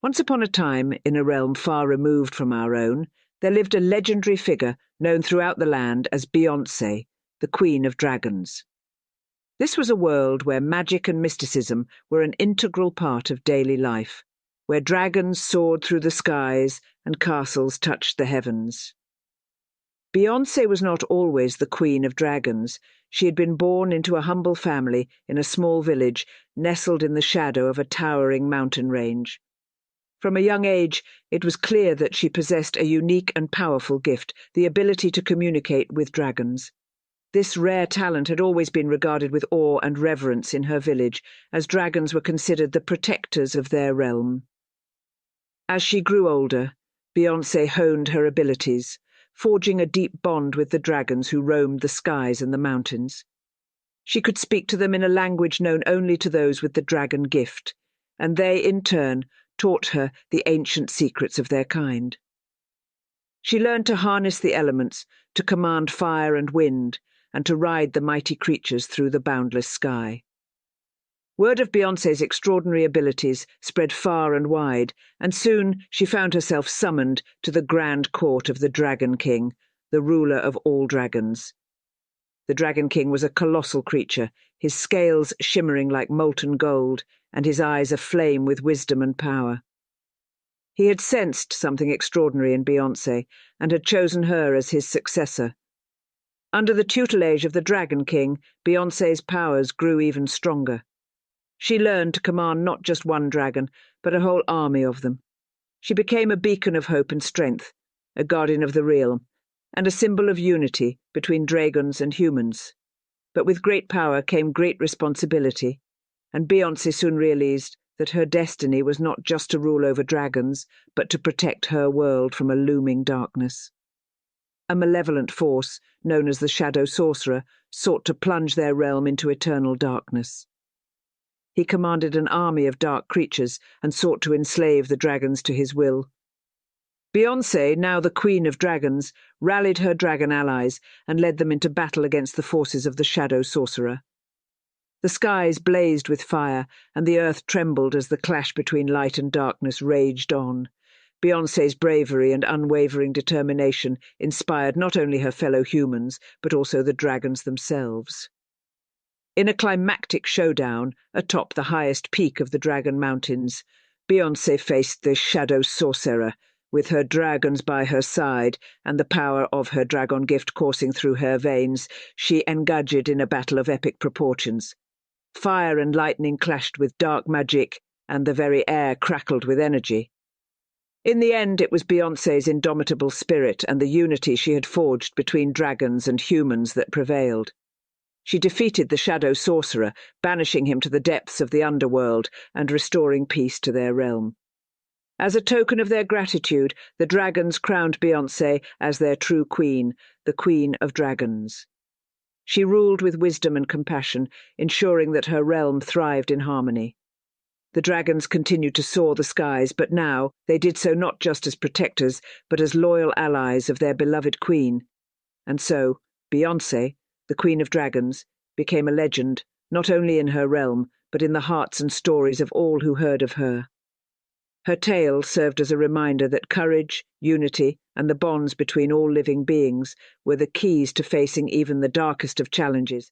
Once upon a time, in a realm far removed from our own, there lived a legendary figure known throughout the land as Beyonce, the Queen of Dragons. This was a world where magic and mysticism were an integral part of daily life, where dragons soared through the skies and castles touched the heavens. Beyonce was not always the Queen of Dragons. She had been born into a humble family in a small village nestled in the shadow of a towering mountain range. From a young age, it was clear that she possessed a unique and powerful gift, the ability to communicate with dragons. This rare talent had always been regarded with awe and reverence in her village, as dragons were considered the protectors of their realm. As she grew older, Beyonce honed her abilities, forging a deep bond with the dragons who roamed the skies and the mountains. She could speak to them in a language known only to those with the dragon gift, and they, in turn, taught her the ancient secrets of their kind. She learned to harness the elements, to command fire and wind, and to ride the mighty creatures through the boundless sky. Word of Beyonce's extraordinary abilities spread far and wide, and soon she found herself summoned to the grand court of the Dragon King, the ruler of all dragons. The Dragon King was a colossal creature, his scales shimmering like molten gold, and his eyes aflame with wisdom and power. He had sensed something extraordinary in Beyonce, and had chosen her as his successor. Under the tutelage of the Dragon King, Beyonce's powers grew even stronger. She learned to command not just one dragon, but a whole army of them. She became a beacon of hope and strength, a guardian of the realm, and a symbol of unity between dragons and humans. But with great power came great responsibility, and Beyonce soon realized that her destiny was not just to rule over dragons, but to protect her world from a looming darkness. A malevolent force, known as the Shadow Sorcerer, sought to plunge their realm into eternal darkness. He commanded an army of dark creatures and sought to enslave the dragons to his will. Beyonce, now the Queen of Dragons, rallied her dragon allies and led them into battle against the forces of the Shadow Sorcerer. The skies blazed with fire, and the earth trembled as the clash between light and darkness raged on. Beyonce's bravery and unwavering determination inspired not only her fellow humans, but also the dragons themselves. In a climactic showdown atop the highest peak of the Dragon Mountains, Beyonce faced the Shadow Sorcerer, with her dragons by her side and the power of her dragon gift coursing through her veins. She engaged in a battle of epic proportions. Fire and lightning clashed with dark magic, and the very air crackled with energy. In the end, it was Beyonce's indomitable spirit and the unity she had forged between dragons and humans that prevailed. She defeated the Shadow Sorcerer, banishing him to the depths of the underworld and restoring peace to their realm. As a token of their gratitude, the dragons crowned Beyonce as their true queen, the Queen of Dragons. She ruled with wisdom and compassion, ensuring that her realm thrived in harmony. The dragons continued to soar the skies, but now they did so not just as protectors, but as loyal allies of their beloved queen. And so, Beyonce, the Queen of Dragons, became a legend, not only in her realm, but in the hearts and stories of all who heard of her. Her tale served as a reminder that courage, unity, and the bonds between all living beings were the keys to facing even the darkest of challenges.